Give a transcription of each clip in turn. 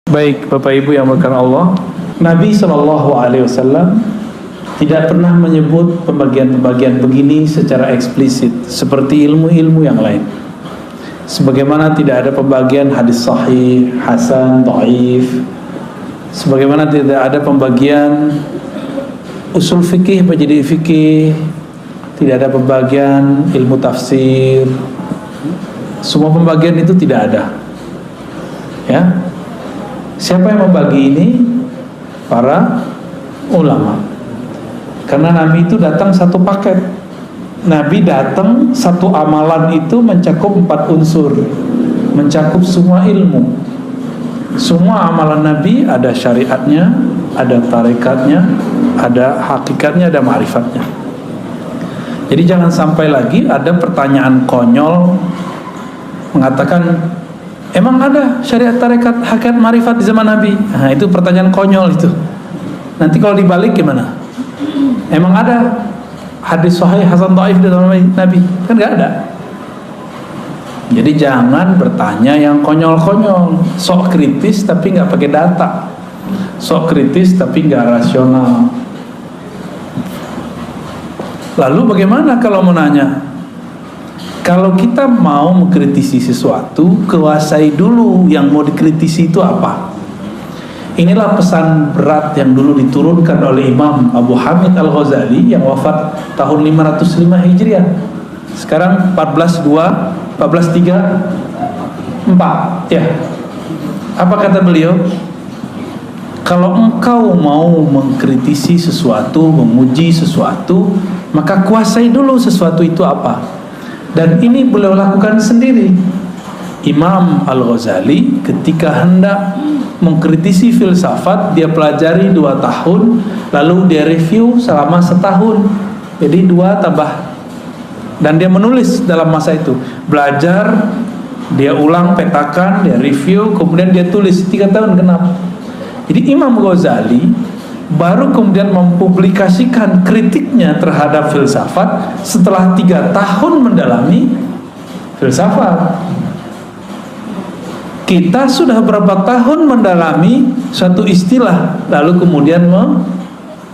Baik, Bapak Ibu yang berkahi Allah, Nabi SAW tidak pernah menyebut pembagian-pembagian begini secara eksplisit seperti ilmu-ilmu yang lain. Sebagaimana tidak ada pembagian hadis sahih, hasan, dhaif. Sebagaimana tidak ada pembagian usul fikih menjadi fikih. Tidak ada pembagian ilmu tafsir. Semua pembagian itu tidak ada. Ya. Siapa yang membagi ini? Para ulama. Karena Nabi itu datang satu paket. Nabi datang satu amalan itu mencakup 4 unsur, mencakup semua ilmu. Semua amalan Nabi ada syariatnya, ada tarekatnya, ada hakikatnya, ada ma'rifatnya. Jadi jangan sampai lagi ada pertanyaan konyol mengatakan, emang ada syariat, tarekat, hakikat, ma'rifat di zaman Nabi? Nah, itu pertanyaan konyol itu. Nanti kalau dibalik gimana? Emang ada hadis sahih, hasan, dhaif di zaman Nabi? Kan nggak ada. Jadi jangan bertanya yang konyol-konyol. Sok kritis tapi nggak pakai data. Sok kritis tapi nggak rasional. Lalu bagaimana kalau mau nanya? Kalau kita mau mengkritisi sesuatu, kuasai dulu yang mau dikritisi itu apa. Inilah pesan berat yang dulu diturunkan oleh Imam Abu Hamid Al-Ghazali yang wafat tahun 505 Hijriah. Sekarang 1434 ya. Apa kata beliau? Kalau engkau mau mengkritisi sesuatu, memuji sesuatu, maka kuasai dulu sesuatu itu apa. Dan ini beliau lakukan sendiri. Imam Al-Ghazali ketika hendak mengkritisi filsafat, dia pelajari 2 tahun, lalu dia review selama 1 tahun. Jadi 2 tambah. Dan dia menulis dalam masa itu. Belajar, dia ulang, petakan, dia review, kemudian dia tulis 3 tahun genap. Jadi Imam Ghazali baru kemudian mempublikasikan kritiknya terhadap filsafat setelah 3 tahun mendalami filsafat. Kita sudah berapa tahun mendalami suatu istilah, lalu kemudian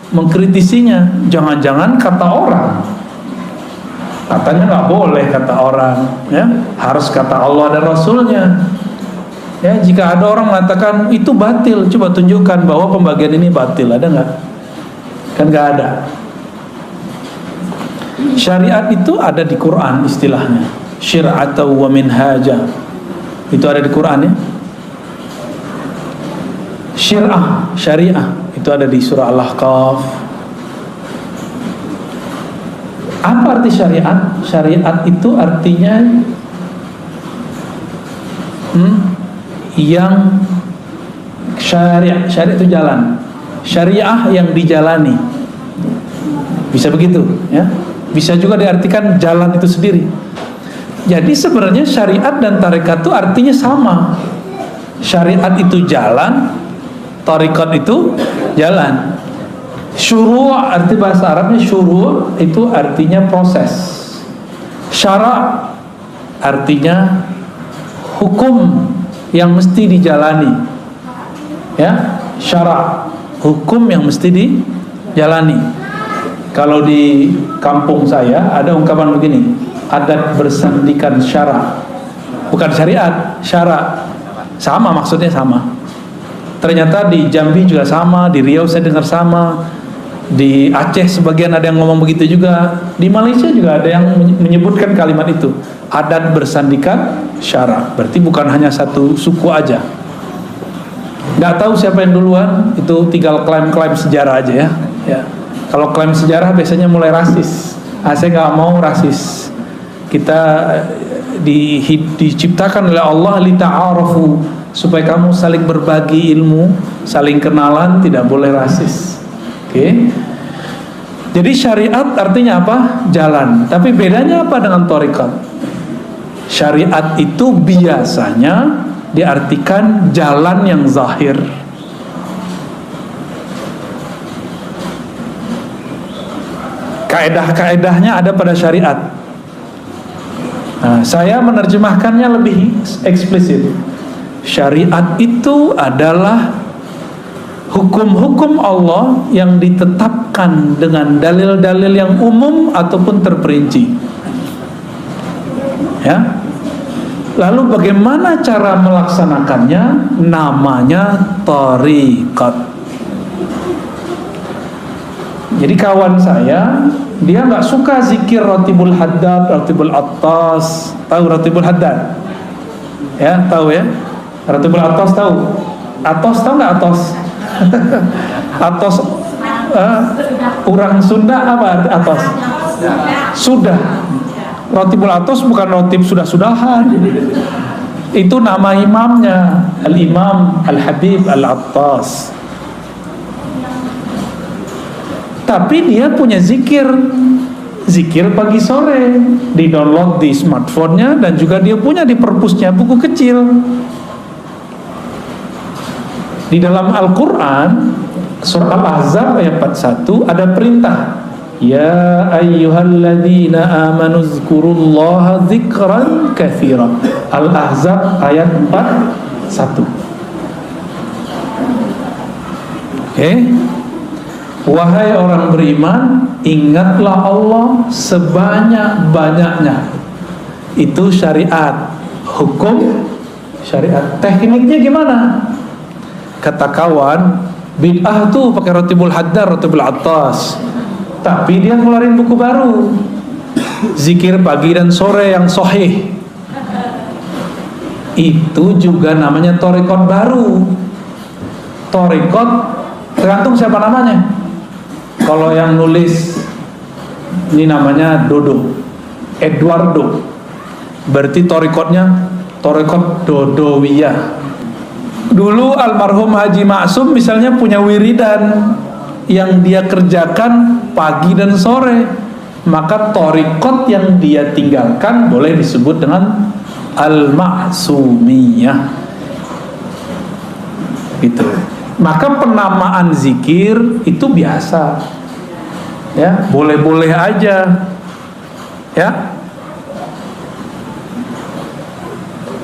mengkritisinya. Jangan-jangan kata orang, katanya nggak boleh kata orang, ya harus kata Allah dan Rasulnya. Ya, jika ada orang mengatakan itu batil, coba tunjukkan bahwa pembagian ini batil, ada nggak? Kan nggak ada. Syariat itu ada di Quran istilahnya, syir'atan wa minhaja. Itu ada di Quran ya. Syariah itu ada di surah Al-Ahqaf. Apa arti syariat? Syariat itu artinya yang syariat itu jalan, syariah yang dijalani, bisa begitu ya. Bisa juga diartikan jalan itu sendiri. Jadi sebenarnya syariat dan tarekat itu artinya sama. Syariat itu jalan, tarekat itu jalan. Syuru' arti bahasa Arabnya syuru' itu artinya proses. Syara' artinya hukum yang mesti dijalani. Ya, syara' hukum yang mesti dijalani. Kalau di kampung saya ada ungkapan begini, adat bersandikan syara'. Bukan syariat, syara'. Sama, maksudnya sama. Ternyata di Jambi juga sama, di Riau saya dengar sama, di Aceh sebagian ada yang ngomong begitu juga, di Malaysia juga ada yang menyebutkan kalimat itu, adat bersandikan syara'. Berarti bukan hanya satu suku aja. Nggak tahu siapa yang duluan, itu tinggal klaim-klaim sejarah aja ya. Ya. Kalau klaim sejarah biasanya mulai rasis. Saya nggak mau rasis. Kita diciptakan oleh Allah lita'arafu, supaya kamu saling berbagi ilmu, saling kenalan, tidak boleh rasis. Oke. Jadi syariat artinya apa? Jalan. Tapi bedanya apa dengan tarekat? Syariat itu biasanya diartikan jalan yang zahir. Kaedah-kaedahnya ada pada syariat. Nah, saya menerjemahkannya lebih eksplisit. Syariat itu adalah hukum-hukum Allah yang ditetapkan dengan dalil-dalil yang umum ataupun terperinci. Ya. Lalu bagaimana cara melaksanakannya? Namanya thariqat. Jadi kawan saya, dia nggak suka zikir Ratibul Haddad, Ratibul Attas. Tahu Ratibul Haddad? Ya, tahu ya? Ratibul Attas tahu? Atos tahu nggak Atos? Atos orang Sunda apa Atos? Sudah. Ratibul Atos bukan ratib sudah-sudahan. Itu nama imamnya, Al-Imam Al-Habib Al-Attas. Tapi dia punya zikir pagi sore, di-download di smartphone-nya, dan juga dia punya di perpusnya buku kecil. Di dalam Al-Quran surah Al-Ahzab ayat 41 ada perintah, ya ayyuhalladzina amanu zkurullaha dzikran katsira. Al-Ahzab ayat 41. Oke. Wahai orang beriman, ingatlah Allah sebanyak-banyaknya. Itu syariat, hukum syariat. Tekniknya gimana? Kata kawan, bid'ah tuh pakai Ratibul Haddad, Ratibul Attas. Tapi dia ngeluarin buku baru, zikir pagi dan sore yang sahih. Itu juga namanya thariqat baru. Thariqat tergantung siapa namanya. Kalau yang nulis ini namanya Dodo, Eduardo, berarti thariqatnya thariqat Dodowiyah. Dulu almarhum Haji Maksum misalnya punya wiridan yang dia kerjakan pagi dan sore, maka thariqat yang dia tinggalkan boleh disebut dengan Al-Maksumiyah. Gitu. Maka penamaan zikir itu biasa, ya, boleh-boleh aja, ya.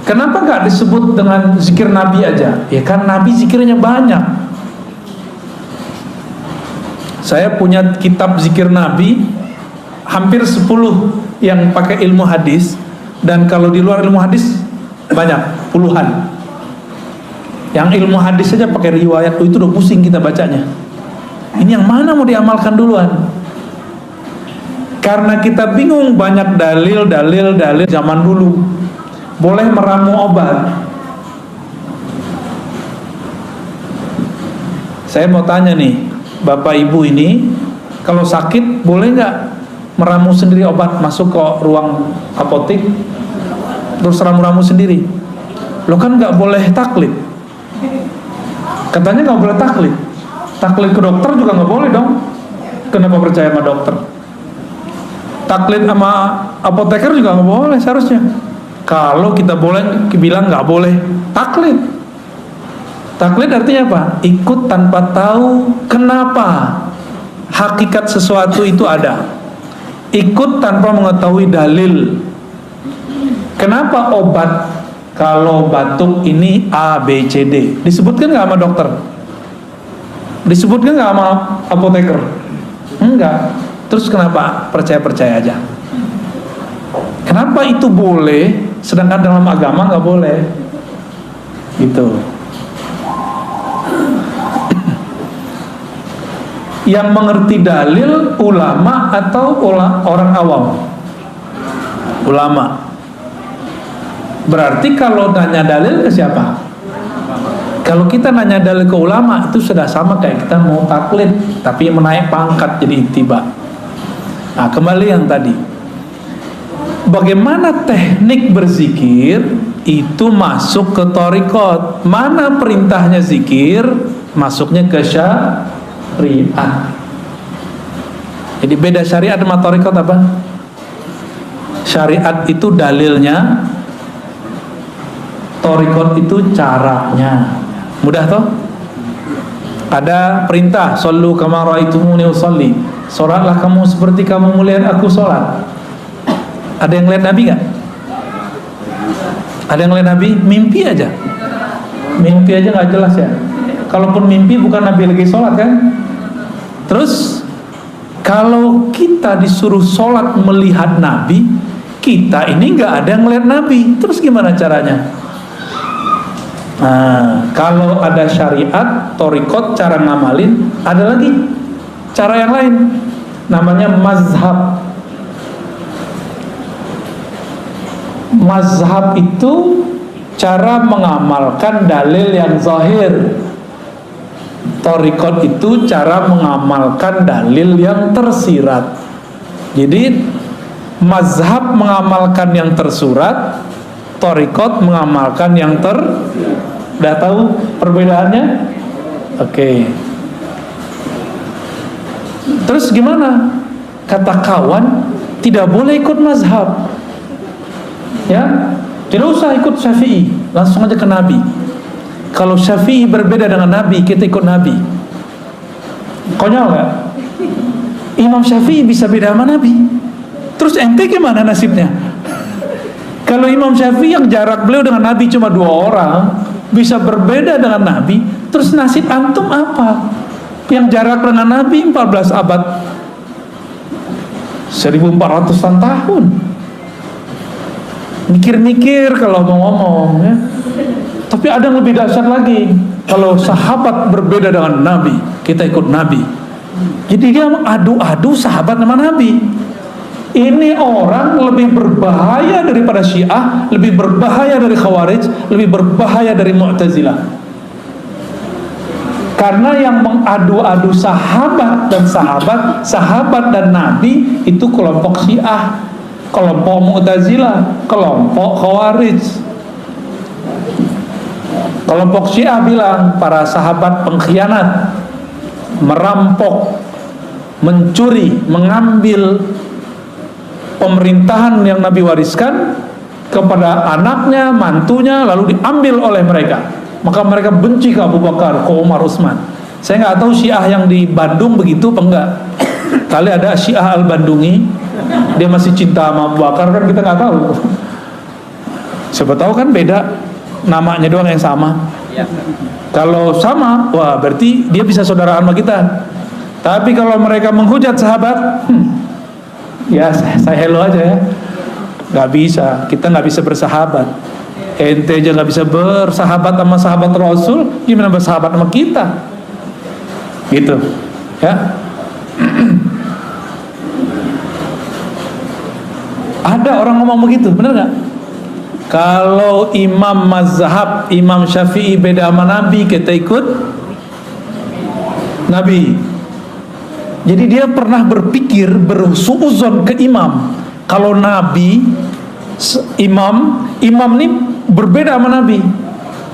Kenapa nggak disebut dengan zikir Nabi aja? Ya kan Nabi zikirnya banyak. Saya punya kitab zikir Nabi hampir 10 yang pakai ilmu hadis, dan kalau di luar ilmu hadis banyak, puluhan. Yang ilmu hadis saja pakai riwayat, itu udah pusing kita bacanya. Ini yang mana mau diamalkan duluan? Karena kita bingung, banyak dalil zaman dulu. Boleh meramu obat. Saya mau tanya nih, Bapak Ibu ini, kalau sakit boleh nggak meramu sendiri obat, masuk ke ruang apotek terus ramu-ramu sendiri? Lo kan nggak boleh taklid. Katanya nggak boleh taklid. Taklid ke dokter juga nggak boleh dong. Kenapa percaya sama dokter? Taklid sama apoteker juga nggak boleh seharusnya. Kalau kita boleh bilang nggak boleh taklid. Taklid artinya apa? Ikut tanpa tahu kenapa hakikat sesuatu itu ada. Ikut tanpa mengetahui dalil. Kenapa obat kalau batuk ini A, B, C, D disebutkan nggak sama dokter? Disebutkan nggak sama apoteker? Enggak. Terus kenapa percaya-percaya aja? Kenapa itu boleh, sedangkan dalam agama nggak boleh? Gitu. Yang mengerti dalil ulama atau orang awam? Ulama. Berarti kalau nanya dalil ke siapa? Kalau kita nanya dalil ke ulama, itu sudah sama kayak kita mau taklid, tapi menaik pangkat jadi ittiba. Nah, kembali yang tadi, bagaimana teknik berzikir itu masuk ke thariqat. Mana perintahnya zikir, masuknya ke syariat. Jadi beda syariat sama thariqat apa? Syariat itu dalilnya, thariqat itu caranya. Mudah toh? Ada perintah, shollu kama ra'aitumuni usolli. Salatlah kamu seperti kamu melihat aku salat. Ada yang lihat Nabi gak? Ada yang lihat Nabi? Mimpi aja. Mimpi aja nggak jelas ya. Kalaupun mimpi bukan Nabi lagi sholat kan. Terus kalau kita disuruh sholat melihat Nabi, kita ini nggak ada yang melihat Nabi, terus gimana caranya? Nah, kalau ada syariat, torikot, cara ngamalin, ada lagi cara yang lain, namanya mazhab. Mazhab itu cara mengamalkan dalil yang zahir. Torikot itu cara mengamalkan dalil yang tersirat. Jadi mazhab mengamalkan yang tersurat, torikot mengamalkan yang Udah tahu perbedaannya? Oke. Terus gimana? Kata kawan, tidak boleh ikut mazhab. Ya, tidak usah ikut Syafi'i, langsung aja ke Nabi. Kalau Syafi'i berbeda dengan Nabi, kita ikut Nabi. Konyol nggak? Imam Syafi'i bisa beda sama Nabi. Terus ente gimana nasibnya? Kalau Imam Syafi'i yang jarak beliau dengan Nabi cuma 2 orang, bisa berbeda dengan Nabi, terus nasib antum apa? Yang jarak dengan Nabi 14 abad, 1400-an tahun. Mikir-mikir kalau mau ngomong ya. Tapi ada yang lebih dahsyat lagi. Kalau sahabat berbeda dengan Nabi, kita ikut Nabi. Jadi dia adu-adu sahabat sama Nabi. Ini orang lebih berbahaya daripada Syiah, lebih berbahaya dari Khawarij, lebih berbahaya dari Mu'tazilah. Karena yang mengadu-adu sahabat dan Nabi itu kelompok Syiah, kelompok Mu'tazilah, kelompok Khawarij. Kelompok Syiah bilang para sahabat pengkhianat, merampok, mencuri, mengambil pemerintahan yang Nabi wariskan kepada anaknya, mantunya, lalu diambil oleh mereka. Maka mereka benci ke Abu Bakar, ke Umar, Utsman. Saya nggak tahu Syiah yang di Bandung begitu apa enggak. Kali ada Syiah Al-Bandungi, dia masih cinta sama Abu Bakar, kan kita nggak tahu. Siapa tahu kan beda, namanya doang yang sama. Kalau sama, wah berarti dia bisa saudaraan sama kita. Tapi kalau mereka menghujat sahabat, ya saya hello aja ya. Gak bisa, kita gak bisa bersahabat. Ente aja gak bisa bersahabat sama sahabat Rasul, gimana bersahabat sama kita? Gitu ya. Ada orang ngomong begitu, bener gak? Kalau imam mazhab, Imam Syafi'i beda sama Nabi, kita ikut Nabi. Jadi dia pernah berpikir, bersuuzon ke imam. Kalau Nabi, imam ini berbeda sama Nabi.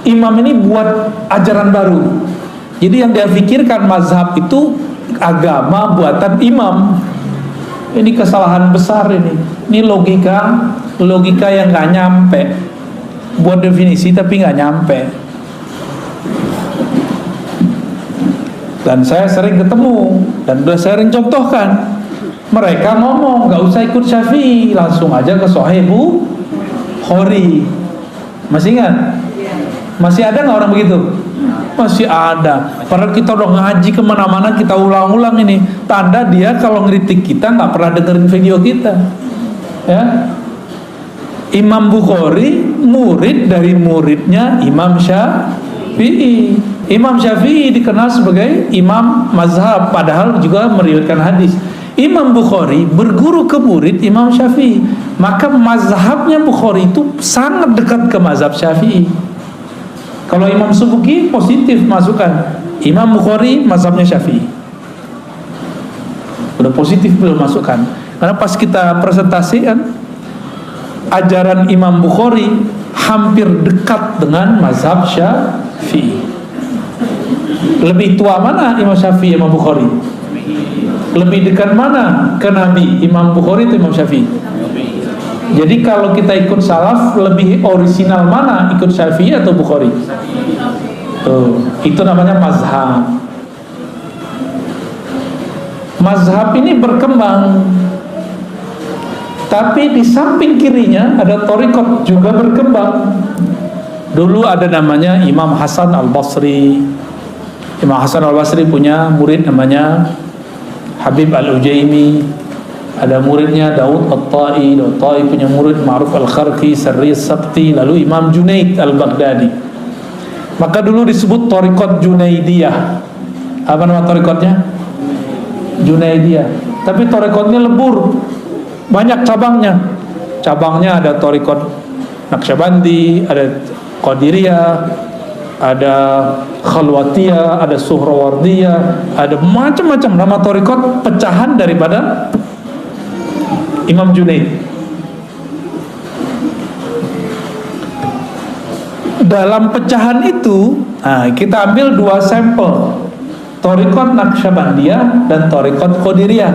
Imam ini buat ajaran baru. Jadi yang dia pikirkan mazhab itu agama buatan imam. Ini kesalahan besar ini. Ini logika yang nggak nyampe. Buat definisi tapi nggak nyampe. Dan saya sering ketemu dan udah sering contohkan. Mereka ngomong nggak usah ikut Syafi'i, langsung aja ke Sahih Bukhari. Masih ingat? Masih ada nggak orang begitu? Masih ada. Padahal kita udah ngaji kemana-mana, kita ulang-ulang ini. Tanda dia kalau ngeritik kita nggak pernah dengerin video kita. Ya. Imam Bukhari murid dari muridnya Imam Syafi'i. Imam Syafi'i dikenal sebagai imam mazhab, padahal juga meriwayatkan hadis. Imam Bukhari berguru ke murid Imam Syafi'i, maka mazhabnya Bukhari itu sangat dekat ke mazhab Syafi'i. Kalau Imam Subuki positif masukkan, Imam Bukhari mazhabnya Syafi'i. Udah positif belum masukkan. Karena pas kita presentasikan ajaran Imam Bukhari hampir dekat dengan mazhab Syafi'i. Lebih tua mana Imam Syafi'i Imam Bukhari? Lebih dekat mana ke Nabi, Imam Bukhari atau Imam Syafi'i? Jadi kalau kita ikut salaf, lebih orisinal mana, ikut Syafi'i atau Bukhari? Tuh, itu namanya mazhab. Mazhab ini berkembang, tapi di samping kirinya ada thariqat juga berkembang. Dulu ada namanya Imam Hasan Al-Basri. Imam Hasan Al-Basri punya murid namanya Habib Al-Ujaimi. Ada muridnya Daud At-Tai. Daud At-Tai punya murid Ma'ruf Al-Kharqi, Sarri Sabti. Lalu Imam Junaid Al-Baghdadi. Maka dulu disebut Thariqat Junaidiyah. Apa nama thariqatnya? Junaidiyah. Tapi thariqatnya lebur, banyak cabangnya. Cabangnya ada thariqat Naqsyabandi, ada Qadiriyah, ada Khalwatiyah, ada Suhrawardiyah, ada macam-macam nama thariqat pecahan daripada Imam Junaid. Dalam pecahan itu, kita ambil dua sampel, thariqat Naqsyabandiyah dan thariqat Qadiriyah.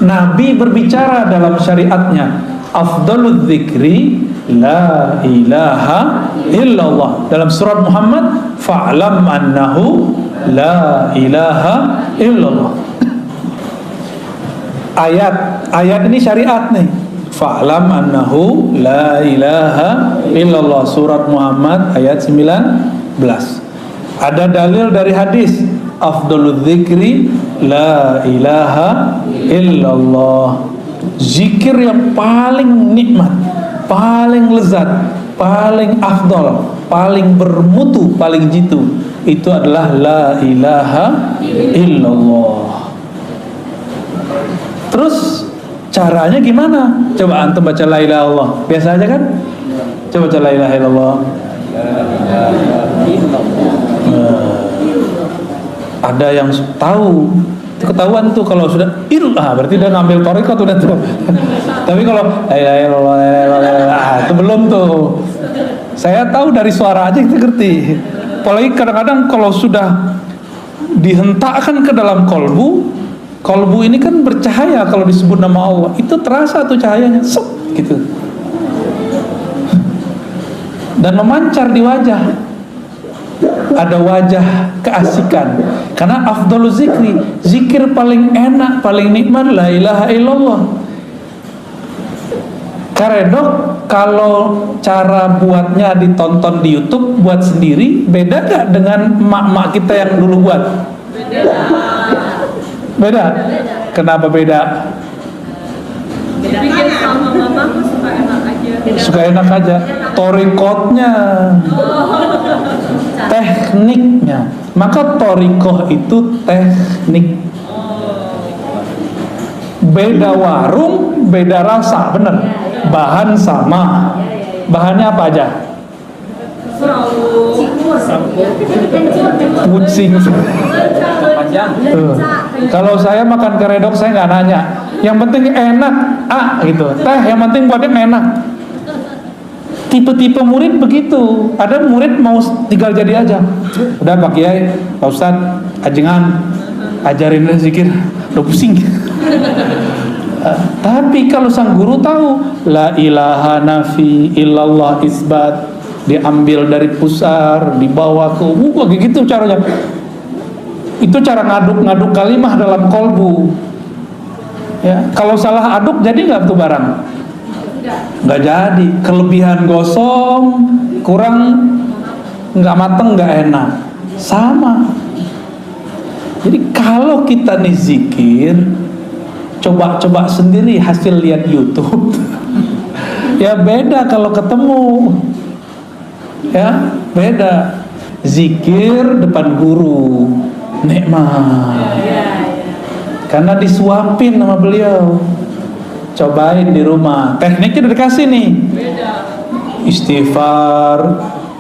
Nabi berbicara dalam syariatnya, afdalul dzikri la ilaha illallah. Dalam surat Muhammad, fa'lam annahu la ilaha illallah. Ayat ini syariat nih. Fa'lam annahu la ilaha illallah. Surat Muhammad ayat 19. Ada dalil dari hadis, afdalul dzikri la ilaha illallah. Zikir yang paling nikmat, paling lezat, paling afdal, paling bermutu, paling jitu, itu adalah la ilaha illallah. Terus caranya gimana? Coba antum baca la ilaha illallah. Biasa aja kan? Coba baca la ilaha illallah. Ada yang tahu, itu ketahuan tuh kalau sudah berarti udah ngambil thariqat udah tuh. Tapi kalau la ilaha illallah itu belum tuh. Saya tahu dari suara aja kita ngerti. Apalagi kadang-kadang kalau sudah dihentakkan ke dalam kolbu ini kan bercahaya kalau disebut nama Allah. Itu terasa tuh cahayanya, gitu. Dan memancar di wajah. Ada wajah keasikan. Karena afdhalu zikri, zikir paling enak, paling nikmat la ilaha illallah. Karedok kalau cara buatnya ditonton di YouTube, buat sendiri, beda gak dengan mak-mak kita yang dulu buat? Beda. Kenapa beda? Bikin sama mama suka enak aja. Suka enak aja. Thariqatnya, tekniknya. Maka thariqah itu teknik. Beda warung, beda rasa, bener. Bahan sama. Bahannya apa aja? Kucing. Kalau saya makan keredok saya nggak nanya. Yang penting enak, gitu. Teh yang penting buatnya enak. Tipe-tipe murid begitu. Ada murid mau tinggal jadi aja. Udah Pak Kiai, Pak Ustadz, ajengan, ajarin zikir. Udah pusing. Tapi kalau sang guru tahu la ilaha nafi illallah isbat, diambil dari pusar, dibawa ke gitu caranya. Itu cara ngaduk kalimah dalam kolbu. Ya, kalau salah aduk jadi nggak tuh barang? Nggak jadi. Kelebihan gosong, kurang nggak mateng, nggak enak. Sama. Jadi kalau kita nih zikir, coba sendiri hasil lihat YouTube. Ya beda kalau ketemu. Ya beda. Zikir depan guru nikmat. Karena disuapin sama beliau. Cobain di rumah. Tekniknya udah dikasih nih. Istighfar,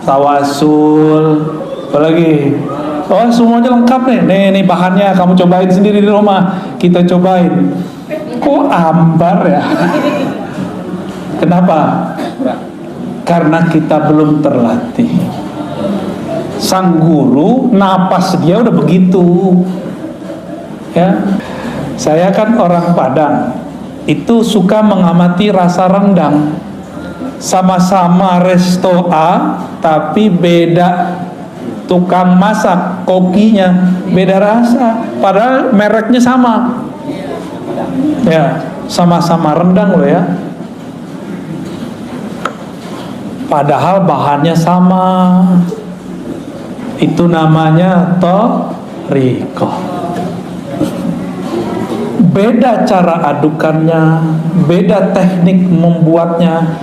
tawasul, apalagi. Oh semuanya lengkap nih. Nih bahannya kamu cobain sendiri di rumah. Kita cobain. Kok ambar ya? Kenapa? Karena kita belum terlatih. Sang guru napas dia udah begitu. Ya. Saya kan orang Padang. Itu suka mengamati rasa rendang. Sama-sama resto A, tapi beda tukang masak, kokinya beda rasa. Padahal mereknya sama. Ya, sama-sama rendang loh ya. padahal bahannya sama. Itu namanya thariqah. Beda cara adukannya, beda teknik membuatnya.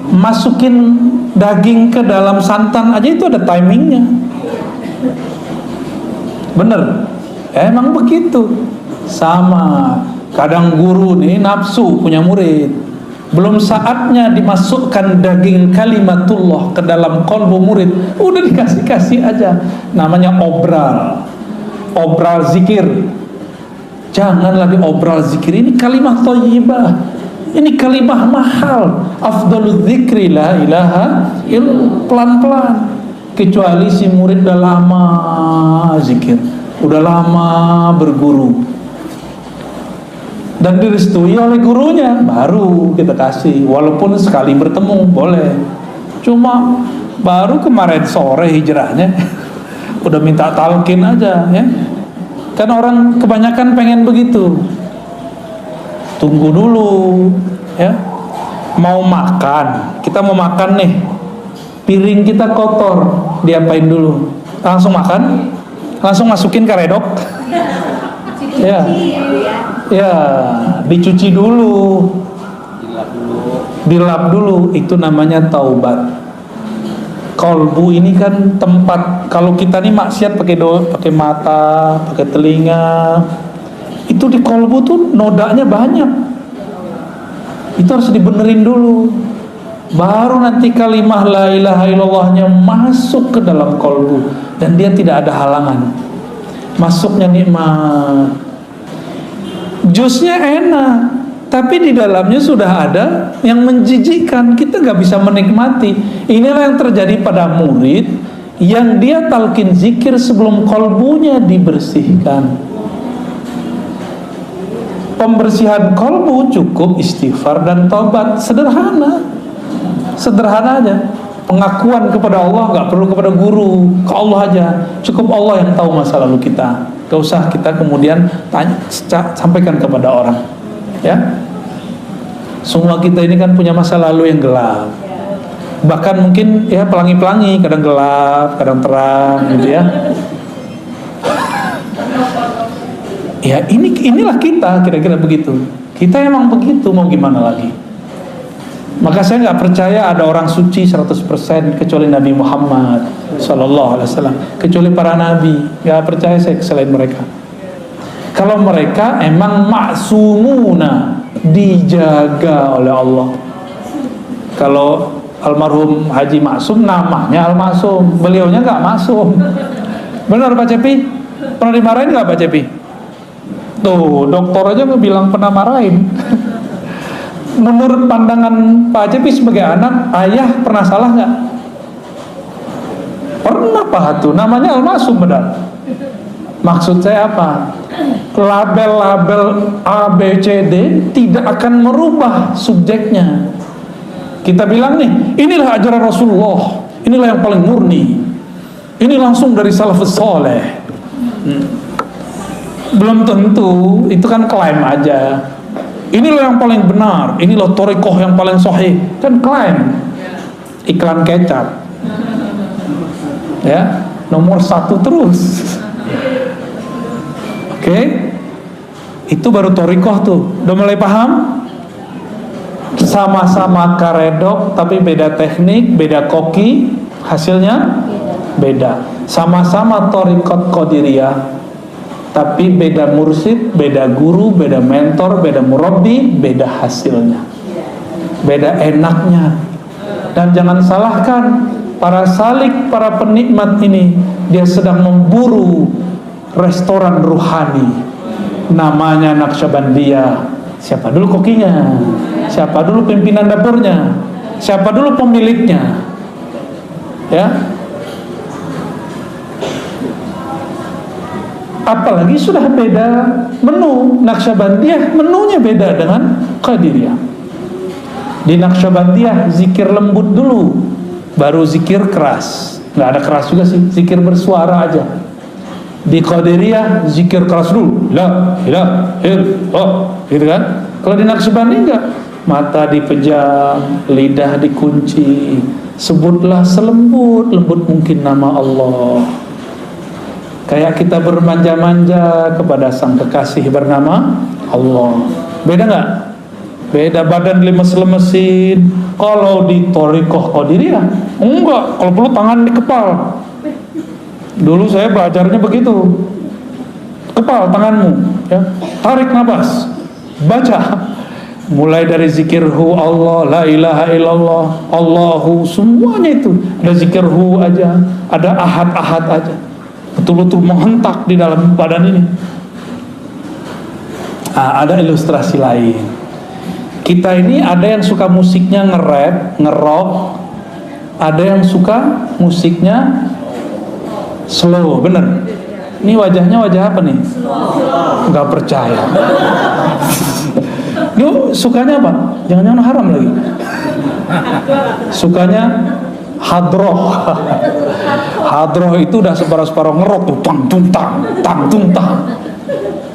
Masukin daging ke dalam santan aja itu ada timingnya. Bener, emang begitu. Sama. Kadang guru nih nafsu punya murid, belum saatnya dimasukkan daging kalimatullah ke dalam kolbu murid, udah dikasih-kasih aja. Namanya obral zikir. Jangan lagi obral zikir. Ini kalimah thayyibah, ini kalimah mahal. Afdalul dzikri la ilaha illallah. Pelan-pelan. Kecuali si murid udah lama zikir, udah lama berguru dan direstui oleh gurunya, baru kita kasih. Walaupun sekali bertemu boleh. Cuma baru kemarin sore hijrahnya udah minta talqin aja ya. Kan orang kebanyakan pengen begitu. Tunggu dulu ya. Mau makan, kita mau makan nih, piring kita kotor, diapain dulu? Langsung makan? Langsung masukin ke redok? Ya, ya, dicuci dulu, dilap dulu. Itu namanya taubat. Kolbu ini kan tempat, kalau kita nih maksiat pakai mata, pakai telinga, itu di kolbu tuh nodanya banyak. Itu harus dibenerin dulu, baru nanti kalimah la ilaha illallahnya masuk ke dalam kolbu dan dia tidak ada halangan. Masuknya nikmat. Jusnya enak, tapi di dalamnya sudah ada yang menjijikkan. Kita gak bisa menikmati. Inilah yang terjadi pada murid yang dia talqin zikir sebelum kolbunya dibersihkan. Pembersihan kolbu cukup istighfar dan taubat. Sederhana aja. Pengakuan kepada Allah, gak perlu kepada guru, ke Allah aja. Cukup Allah yang tahu masa lalu kita. Gak usah kita kemudian sampaikan kepada orang. Ya, semua kita ini kan punya masa lalu yang gelap. Bahkan mungkin ya pelangi-pelangi, kadang gelap, kadang terang gitu ya. Ya inilah kita, kira-kira begitu. Kita emang begitu, mau gimana lagi. Maka saya gak percaya ada orang suci 100% kecuali Nabi Muhammad SAW, kecuali para nabi. Gak percaya saya selain mereka. Kalau mereka emang maksumuna, dijaga oleh Allah. Kalau almarhum Haji Maksum namanya Al-Maksum, beliaunya gak maksum. Benar Pak Cepi? Pernah dimarahin gak Pak Cepi? Tuh, dokter aja bilang pernah marahin. Menurut pandangan Pak Cepi sebagai anak, ayah pernah salah gak? Pernah Pak tuh, namanya Al-Maksum benar. Maksud saya apa? Label-label A, B, C, D tidak akan merubah subjeknya. Kita bilang nih, inilah ajaran Rasulullah, inilah yang paling murni, ini langsung dari salafus soleh. Belum tentu, itu kan klaim aja. Inilah yang paling benar, inilah thariqah yang paling sahih. Kan klaim, iklan kecap. Ya, nomor 1 terus. Oke, itu baru thariqah tuh. Udah mulai paham? Sama-sama karedok, tapi beda teknik, beda koki, hasilnya beda. Sama-sama thariqat qadiriyah, tapi beda mursyid, beda guru, beda mentor, beda murabbi, beda hasilnya, beda enaknya. Dan jangan salahkan para salik, para penikmat ini, dia sedang memburu restoran ruhani, namanya Naqsyabandiyah. Siapa dulu kokinya? Siapa dulu pimpinan dapurnya? Siapa dulu pemiliknya? Ya. Apalagi sudah beda menu. Naqsyabandiyah menunya beda dengan Qadiriyah. Di Naqsyabandiyah zikir lembut dulu, baru zikir keras. Nggak ada keras juga sih, zikir bersuara aja. Di Qadiriyah zikir keras dulu, la ilaha illallah, gitu kan? Kalau di Naqsyabandiyah enggak, mata dipejam, lidah dikunci, Sebutlah selembut-lembut mungkin nama Allah. Kayak kita bermanja-manja kepada sang kekasih bernama Allah. Beda nggak? Beda, badan lemes-lemesin. Kalau di Thariqah Qadiriyah enggak, kalau perlu tangan dikepal. Dulu saya belajarnya begitu. Kepal tanganmu, ya. Tarik nafas, baca. Mulai dari zikirhu Allah, la ilaha illallah, Allahu, semuanya itu. Ada zikirhu aja, ada ahad-ahad aja. Betul-betul menghentak di dalam badan ini. Ada ilustrasi lain. Kita ini ada yang suka musiknya nge-rap, nge-rock, ada yang suka musiknya slow, bener. Ini wajahnya wajah apa nih? Nggak percaya. Yuk, sukanya apa? Jangan-jangan haram lagi. Sukanya hadroh. Hadroh itu udah separuh-separuh ngerok tuh, tang.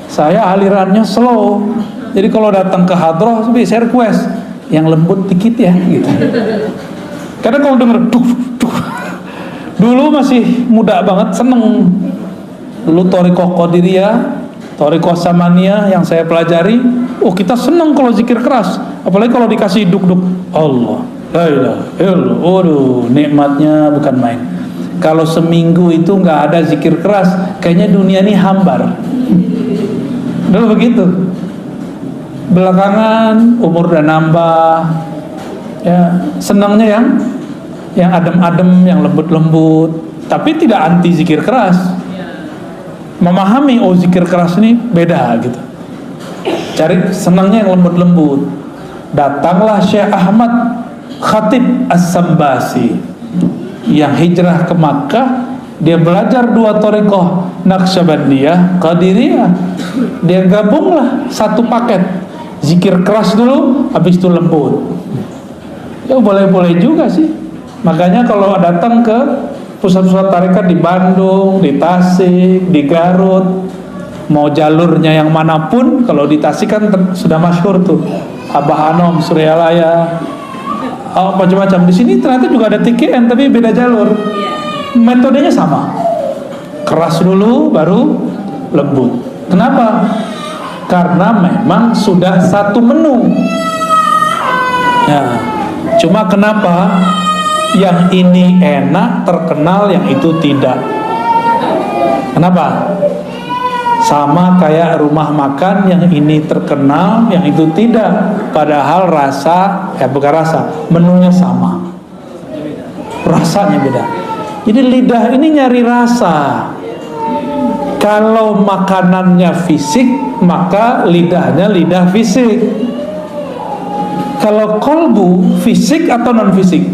Saya alirannya slow. Jadi kalau datang ke hadroh, saya request yang lembut dikit ya, gitu. Karena kalau denger duh. Dulu masih muda banget, seneng. Dulu Thariqah Qadiriyah, Thariqah Samaniyah yang saya pelajari, kita senang kalau zikir keras, apalagi kalau dikasih duk-duk Allah, la ilaha illallah. Waduh, nikmatnya bukan main. Kalau seminggu itu nggak ada zikir keras, kayaknya dunia ini hambar. Dulu begitu. Belakangan umur udah nambah, ya senangnya yang adem-adem, yang lembut-lembut, tapi tidak anti zikir keras. Memahami zikir keras ini beda gitu. Cari senangnya yang lembut-lembut. Datanglah Syekh Ahmad Khatib As-Sambasi yang hijrah ke Makkah. Dia belajar 2 thariqah, Naqsyabandiyah, Qadiriyah. Dia gabunglah satu paket. Zikir keras dulu, habis itu lembut. Ya boleh-boleh juga sih. Makanya kalau datang ke pusat-pusat tarekat di Bandung, di Tasik, di Garut, mau jalurnya yang manapun, kalau di Tasik kan sudah masyhur tuh, Abah Anom, Suryalaya, macam-macam. Di sini ternyata juga ada TKN tapi beda jalur. Metodenya sama, keras dulu baru lembut. Kenapa? Karena memang sudah satu menu. Ya, cuma kenapa? Yang ini enak, terkenal, yang itu tidak. Kenapa? Sama kayak rumah makan, yang ini terkenal, yang itu tidak. Padahal bukan rasa, menunya sama, rasanya beda. Jadi lidah ini nyari rasa. Kalau makanannya fisik, maka lidahnya lidah fisik. Kalau kolbu fisik atau non fisik,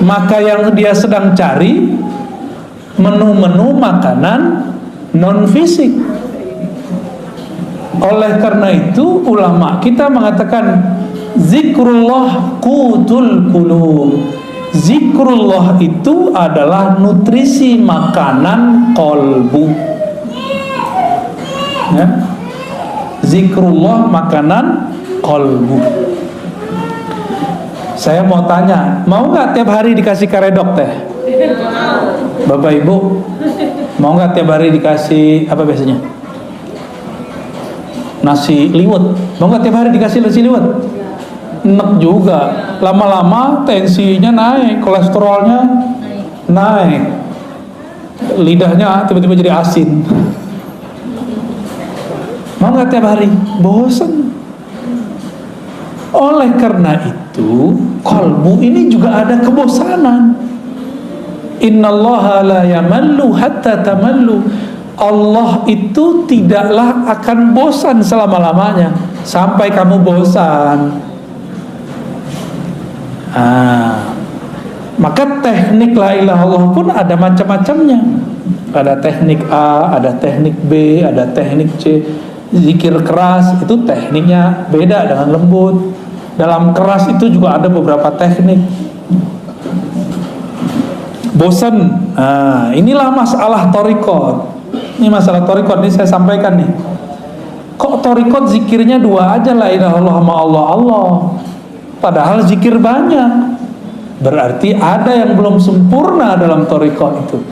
maka yang dia sedang cari menu-menu makanan non fisik. Oleh karena itu ulama kita mengatakan zikrullah qutul qulub. Zikrullah itu adalah nutrisi makanan kolbu, ya? Zikrullah makanan kolbu. Saya mau tanya, mau nggak tiap hari dikasih karedok teh? Bapak Ibu, mau nggak tiap hari dikasih apa biasanya? Nasi liwet. Mau nggak tiap hari dikasih nasi liwet? Enak juga. Lama-lama tensinya naik, kolesterolnya naik, lidahnya tiba-tiba jadi asin. Mau nggak tiap hari? Bosan. Oleh karena itu, kalbu ini juga ada kebosanan. Innallaha la yamallu hatta tamallu. Allah itu tidaklah akan bosan selama-lamanya sampai kamu bosan. Maka teknik la ilaha illallah pun ada macam-macamnya. Ada teknik A, ada teknik B, ada teknik C. Zikir keras itu tekniknya beda dengan lembut. Dalam keras itu juga ada beberapa teknik. Bosan. Inilah masalah thariqat. Ini masalah thariqat, ini saya sampaikan nih. Kok thariqat zikirnya 2 aja, la ilaha illallah sama Allah. Padahal zikir banyak. Berarti ada yang belum sempurna dalam thariqah itu.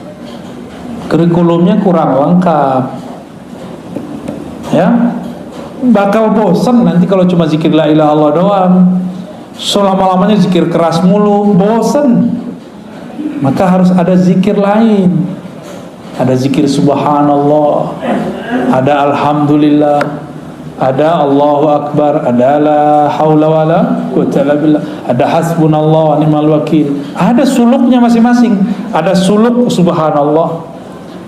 Kurikulumnya kurang lengkap. Ya, bakal bosan nanti kalau cuma zikir la ilaha illallah doang. Selama-lamanya zikir keras mulu, bosan. Maka harus ada zikir lain. Ada zikir subhanallah, ada alhamdulillah, ada Allahu akbar, ada la haula wala quwwata illa billah, ada hasbunallah wa ni'mal wakil. Ada suluknya masing-masing. Ada suluk subhanallah,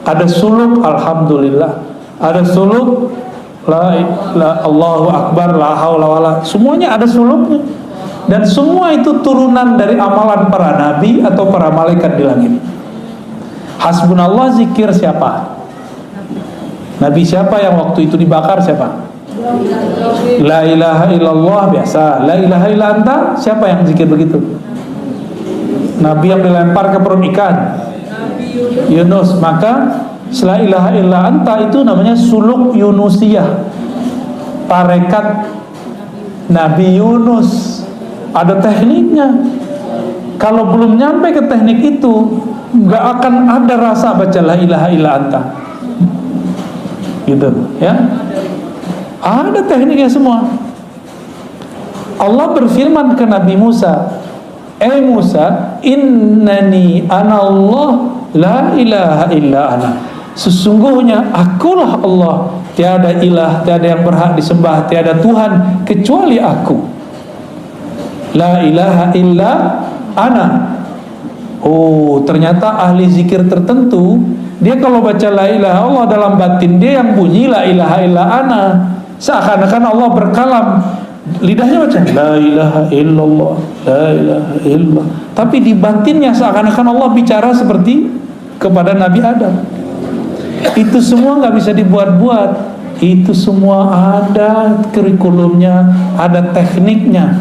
ada suluk alhamdulillah, ada suluk la Allahu akbar, la haula wala. Semuanya ada suluknya. Dan semua itu turunan dari amalan para nabi atau para malaikat di langit. Hasbunallah zikir siapa? Nabi siapa yang waktu itu dibakar siapa? La ilaha illallah biasa. La ilaha illa anta, siapa yang zikir begitu? Nabi yang dilempar ke perut ikan, Yunus. Maka la ilaha illa anta itu namanya suluk Yunusiyah, tarekat Nabi Yunus. Ada tekniknya. Kalau belum nyampe ke teknik itu, nggak akan ada rasa baca la ilaha illa anta. Gitu, ya. Ada tekniknya semua. Allah berfirman ke Nabi Musa, Musa, innani anallah la ilaha illa ana. Sesungguhnya akulah Allah, tiada ilah, tiada yang berhak disembah, tiada Tuhan kecuali aku. La ilaha illa ana. Oh, ternyata ahli zikir tertentu, dia kalau baca la ilaha Allah, dalam batin dia yang bunyi la ilaha illa ana. Seakan-akan Allah berkalam, lidahnya baca la ilaha illallah, la ilaha illallah, tapi di batinnya seakan-akan Allah bicara seperti kepada Nabi Adam. Itu semua nggak bisa dibuat-buat. Itu semua ada kurikulumnya, ada tekniknya.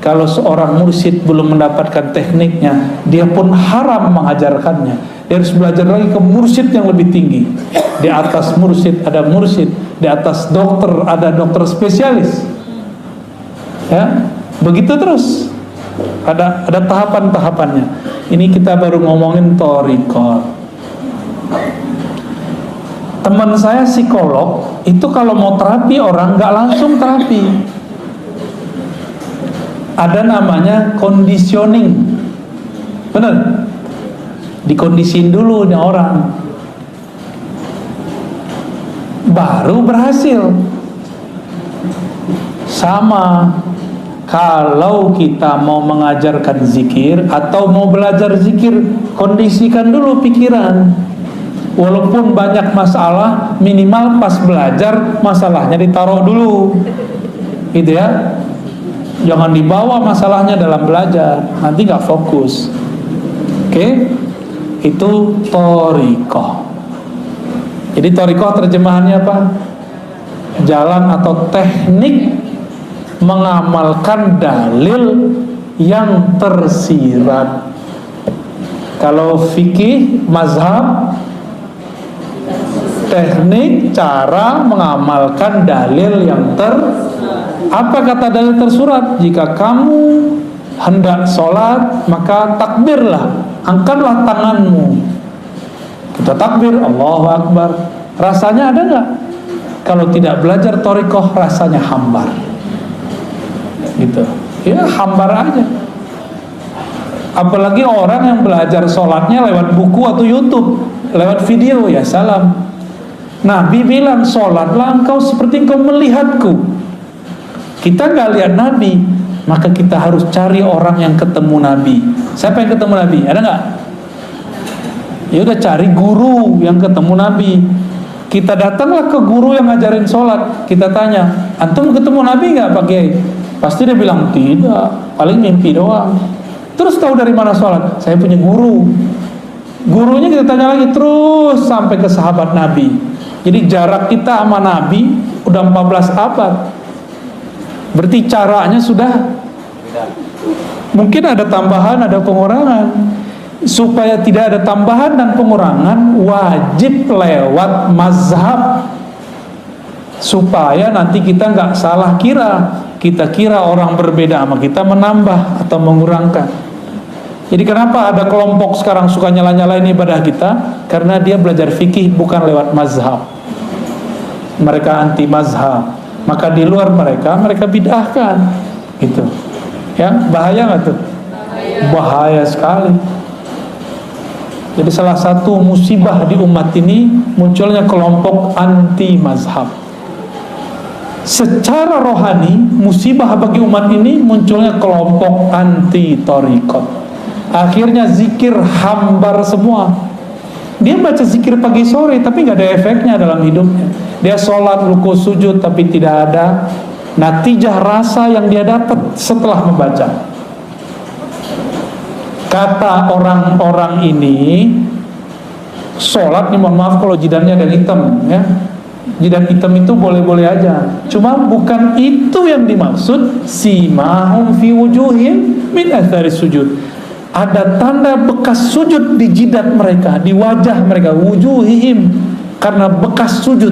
Kalau seorang mursyid belum mendapatkan tekniknya, dia pun haram mengajarkannya. Dia harus belajar lagi ke mursyid yang lebih tinggi. Di atas mursyid ada mursyid, di atas dokter ada dokter spesialis. Ya, begitu terus. Ada tahapan-tahapannya. Ini kita baru ngomongin thariqah. Teman saya psikolog itu kalau mau terapi orang nggak langsung terapi. Ada namanya conditioning. Benar? Dikondisin dulu nih orang, baru berhasil. Sama kalau kita mau mengajarkan zikir atau mau belajar zikir, kondisikan dulu pikiran. Walaupun banyak masalah, minimal pas belajar masalahnya ditaruh dulu, gitu ya. Jangan dibawa masalahnya dalam belajar, nanti gak fokus. Oke? Itu thariqah. Jadi thariqah terjemahannya apa? Jalan atau teknik mengamalkan dalil yang tersirat. Kalau fikih mazhab, teknik cara mengamalkan dalil yang apa kata dalil tersurat? Jika kamu hendak sholat, maka takbirlah, angkatlah tanganmu. Kita takbir, Allahu Akbar. Rasanya ada nggak? Kalau tidak belajar thariqah, rasanya hambar. Gitu. Ya hambar aja. Apalagi orang yang belajar sholatnya lewat buku atau YouTube, lewat video, ya salam. Nabi bilang, sholatlah engkau seperti engkau melihatku. Kita nggak lihat Nabi, maka kita harus cari orang yang ketemu Nabi. Siapa yang ketemu Nabi? Ada nggak? Ya udah, cari guru yang ketemu Nabi. Kita datanglah ke guru yang ngajarin sholat. Kita tanya, antum ketemu Nabi nggak Pak Kiai? Pasti dia bilang tidak, paling mimpi doang. Terus tahu dari mana sholat? Saya punya guru. Gurunya kita tanya lagi terus sampai ke sahabat Nabi. Jadi jarak kita sama Nabi udah 14 abad. Berarti caranya sudah mungkin ada tambahan, ada pengurangan. Supaya tidak ada tambahan dan pengurangan, wajib lewat mazhab, supaya nanti kita nggak salah kira. Kita kira orang berbeda sama kita menambah atau mengurangkan. Jadi kenapa ada kelompok sekarang suka nyala-nyalain ibadah kita? Karena dia belajar fikih bukan lewat mazhab. Mereka anti mazhab. Maka di luar mereka bid'ahkan. Gitu. Ya, bahaya nggak tuh? Bahaya sekali. Jadi salah satu musibah di umat ini munculnya kelompok anti mazhab. Secara rohani, musibah bagi umat ini munculnya kelompok anti thariqat. Akhirnya zikir hambar semua. Dia baca zikir pagi sore tapi nggak ada efeknya dalam hidupnya. Dia sholat, ruku, sujud tapi tidak ada natijah rasa yang dia dapat setelah membaca. Kata orang-orang ini, sholat nih, mohon maaf kalau jidatnya ada hitam ya. Jidat hitam itu boleh-boleh aja. Cuma bukan itu yang dimaksud. Simahum fi wujuhim min athari sujud. Ada tanda bekas sujud di jidat mereka, di wajah mereka, wujuhihim, karena bekas sujud.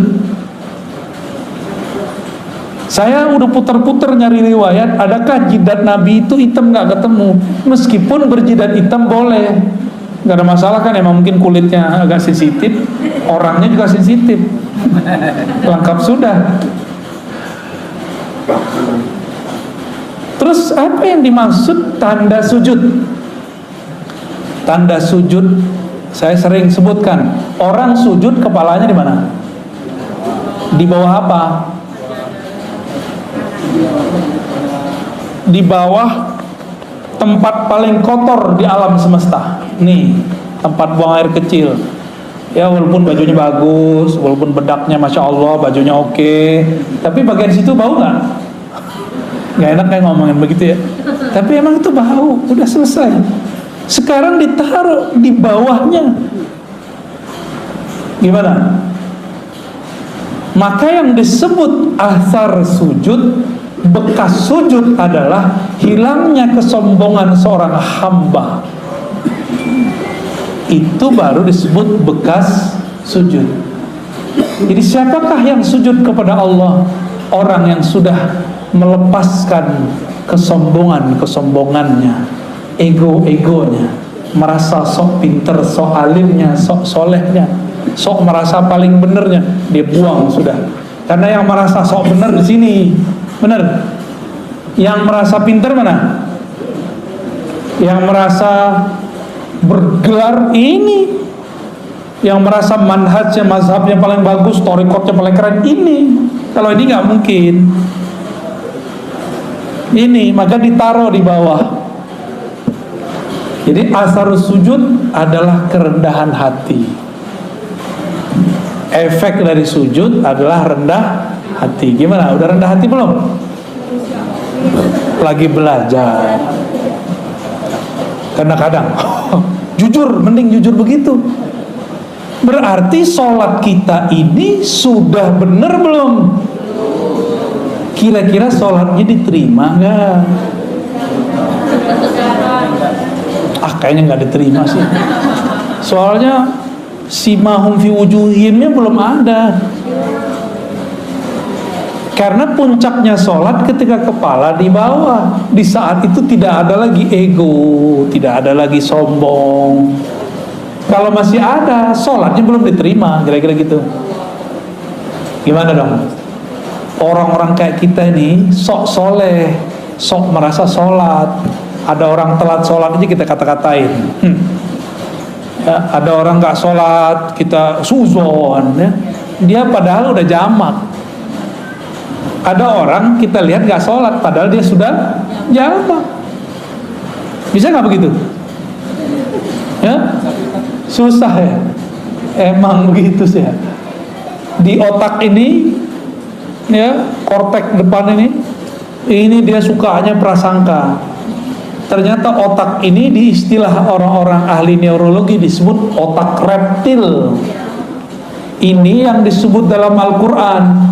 Saya udah putar-putar nyari riwayat, adakah jidat Nabi itu hitam, nggak ketemu. Meskipun berjidat hitam boleh, nggak ada masalah kan, emang mungkin kulitnya agak sensitif, orangnya juga sensitif, lengkap sudah. Terus apa yang dimaksud tanda sujud? Tanda sujud saya sering sebutkan, orang sujud kepalanya di mana? Di bawah apa? Di bawah tempat paling kotor di alam semesta. Nih, tempat buang air kecil. Ya walaupun bajunya bagus, walaupun bedaknya masya Allah, bajunya oke, tapi bagian situ bau nggak? Nggak enak kayak ngomongin begitu ya. Tapi emang itu bau, udah selesai. Sekarang ditaruh di bawahnya. Gimana? Maka yang disebut athar sujud, bekas sujud adalah hilangnya kesombongan seorang hamba. Itu baru disebut bekas sujud. Jadi siapakah yang sujud kepada Allah? Orang yang sudah melepaskan kesombongannya, ego-egonya, merasa sok pinter, sok alimnya, sok solehnya, sok merasa paling benernya, dia buang sudah. Karena yang merasa sok bener di sini, bener. Yang merasa pinter mana? Yang merasa bergelar ini. Yang merasa manhajnya, mazhabnya paling bagus, thariqatnya paling keren ini. Kalau ini nggak mungkin. Ini maka ditaruh di bawah. Jadi asar sujud adalah kerendahan hati. Efek dari sujud adalah rendah hati. Gimana? Udah rendah hati belum? Lagi belajar. Kadang-kadang jujur, mending jujur begitu. Berarti sholat kita ini sudah benar belum? Kira-kira sholatnya diterima nggak? Kayaknya nggak diterima sih. Soalnya simahum fi wujuhimnya belum ada. Karena puncaknya sholat ketika kepala di bawah. Di saat itu tidak ada lagi ego, tidak ada lagi sombong. Kalau masih ada, sholatnya belum diterima, kira-kira gitu. Gimana dong? Orang-orang kayak kita ini sok soleh, sok merasa sholat. Ada orang telat sholat aja kita kata-katain. Ya, ada orang nggak sholat kita suzon. Ya. Dia padahal udah jamak. Ada orang kita lihat nggak sholat padahal dia sudah jamak. Bisa nggak begitu? Ya, susah ya. Emang begitu sih ya. Di otak ini, ya korteks depan ini dia sukanya prasangka. Ternyata otak ini di istilah orang-orang ahli neurologi disebut otak reptil. Ini yang disebut dalam Al-Quran,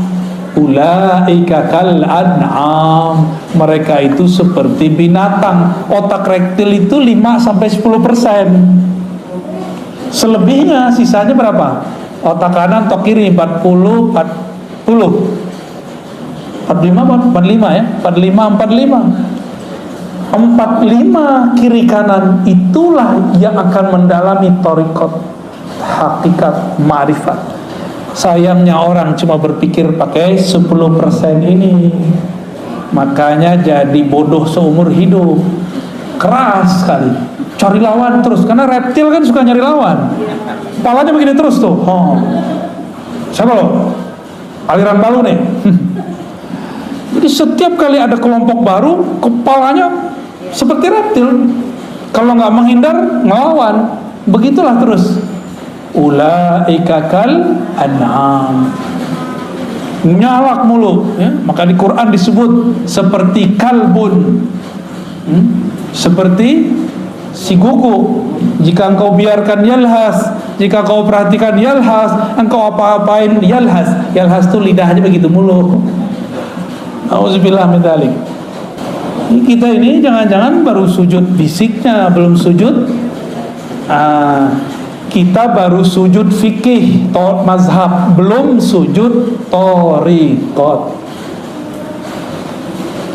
ulaika kal an'am, mereka itu seperti binatang. Otak reptil itu 5-10%. Selebihnya sisanya berapa? Otak kanan, otak kiri 40, 45 ya, 45. 4-5 kiri kanan itulah yang akan mendalami thariqat, hakikat, ma'rifat. Sayangnya orang cuma berpikir pakai 10% ini, makanya jadi bodoh seumur hidup. Keras sekali, cari lawan terus, karena reptil kan suka nyari lawan. Kepalanya begini terus tuh. Siapa lo? Aliran Palu nih. Jadi setiap kali ada kelompok baru, kepalanya seperti reptil. Kalau nggak menghindar, ngelawan. Begitulah terus. Ulaika kal an'am, nyalak mulu, ya? Maka di Quran disebut seperti kalbun, seperti si kuku. Jika engkau biarkan yalhas, jika kau perhatikan yalhas, engkau apa-apain yalhas. Yalhas itu lidahnya begitu mulu. Auzubillah min dzalik. Kita ini jangan-jangan baru sujud fisiknya, belum sujud. Kita baru sujud fikih, mazhab, belum sujud thariqat.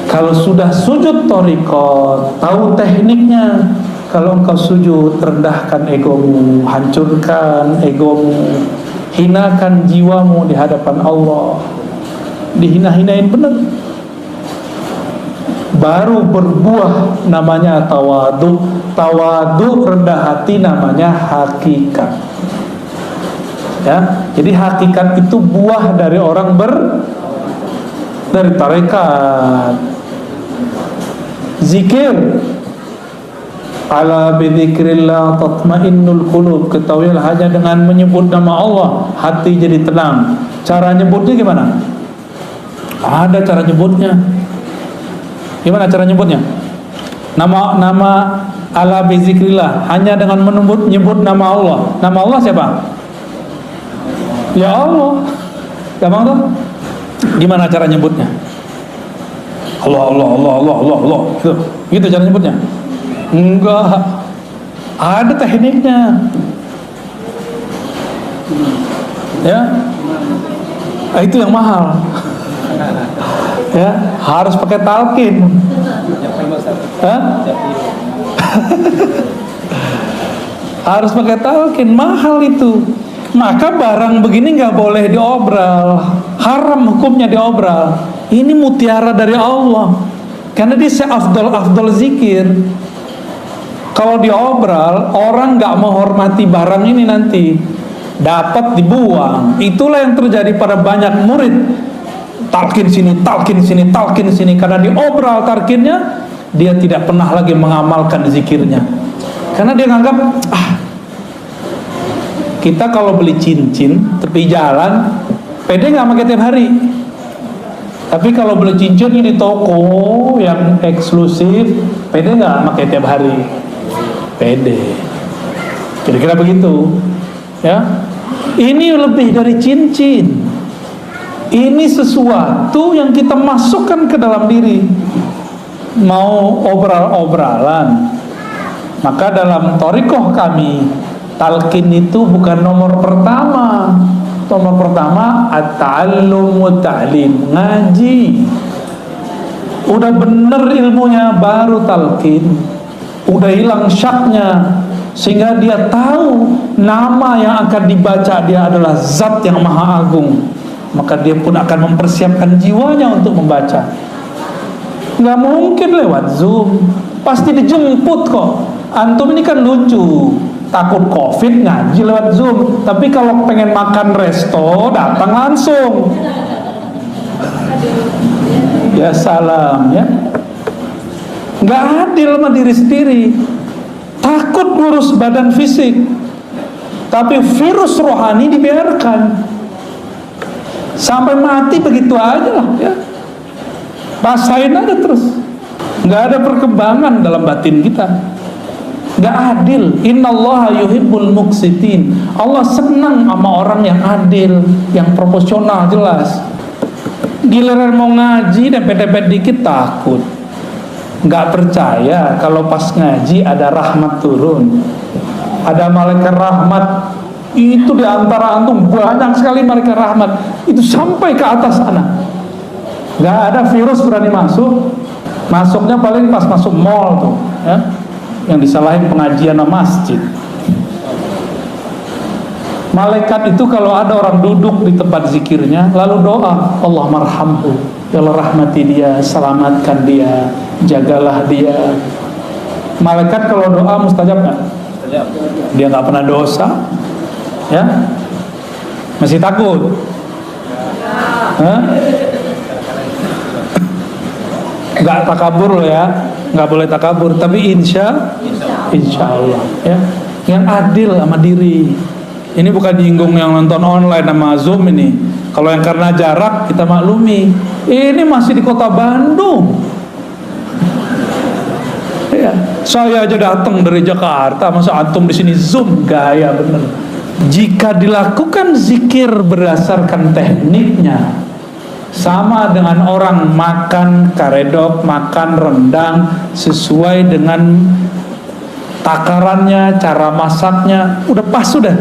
Kalau sudah sujud thariqat, tahu tekniknya. Kalau engkau sujud, rendahkan egomu, hancurkan egomu, hinakan jiwamu di hadapan Allah. Dihina-hinain benar, baru berbuah namanya tawadu. Tawadu, rendah hati, namanya hakikat. Ya, jadi hakikat itu buah dari orang dari tarekat. Zikir, ala bidzikrillah tatmainnul qulub. Ketahuilah hanya dengan menyebut nama Allah hati jadi tenang. Cara nyebutnya gimana? Ada cara nyebutnya. Gimana cara nyebutnya? Nama ala bizikrillah, hanya dengan menyebut nama Allah. Nama Allah siapa? Ya Allah. Gampang tuh. Gimana cara nyebutnya? Allah Allah Allah Allah Allah Allah. Gitu cara nyebutnya? Enggak. Ada tekniknya. Ya. Itu yang mahal. Ya, harus pakai talqin. Harus pakai talqin, mahal itu. Maka barang begini nggak boleh diobral, haram hukumnya diobral. Ini mutiara dari Allah, karena dia seafdal zikir. Kalau diobral, orang nggak menghormati barang ini, nanti dapat dibuang. Itulah yang terjadi pada banyak murid. Talqin sini, talqin sini, talqin sini. Karena diobral talqinnya, dia tidak pernah lagi mengamalkan zikirnya. Karena dia nganggap, kita kalau beli cincin tepi jalan, pede nggak pakai tiap hari. Tapi kalau beli cincin di toko yang eksklusif, pede nggak pakai tiap hari? Pede. Kira-kira begitu, ya. Ini lebih dari cincin. Ini sesuatu yang kita masukkan ke dalam diri. Mau obral-obralan, maka dalam thariqah kami, talqin itu bukan nomor pertama. Nomor pertama at-ta'allum wa ta'lim, ngaji. Udah bener ilmunya, baru talqin. Udah hilang syaknya, sehingga dia tahu nama yang akan dibaca dia adalah zat yang maha agung. Maka dia pun akan mempersiapkan jiwanya untuk membaca. Nggak mungkin lewat Zoom, pasti dijemput kok. Antum ini kan lucu, takut COVID ngaji lewat Zoom. Tapi kalau pengen makan resto, datang langsung. Ya salam ya. Nggak adil sama diri sendiri. Takut ngurus badan fisik, tapi virus rohani dibiarkan. Sampai mati begitu aja lah ya. Basahin aja terus. Nggak ada perkembangan dalam batin kita. Nggak adil. Innallaha yuhibbul muqsitin. Allah senang sama orang yang adil, yang proporsional, jelas. Giliran mau ngaji dempet-dempet dikit takut. Nggak percaya kalau pas ngaji ada rahmat turun. Ada malaikat rahmat. Itu di antara antum banyak sekali malaikat rahmat. Itu sampai ke atas sana. Gak ada virus berani masuk. Masuknya paling pas masuk mall tuh, ya, yang disalahin pengajian sama masjid. Malaikat itu kalau ada orang duduk di tempat zikirnya lalu doa, Allah marhamhu, ya Allah rahmati dia, selamatkan dia, jagalah dia. Malaikat kalau doa mustajab nggak? Dia nggak pernah dosa, ya? Masih takut? Hah? Nggak takabur loh ya, nggak boleh takabur. Tapi insya Allah, ya, yang adil sama diri. Ini bukan nyinggung yang nonton online sama Zoom ini. Kalau yang karena jarak kita maklumi. Ini masih di kota Bandung. Ya, saya aja datang dari Jakarta, masa antum di sini Zoom, gaya bener. Jika dilakukan zikir berdasarkan tekniknya, sama dengan orang makan karedok, makan rendang sesuai dengan takarannya, cara masaknya, udah pas sudah.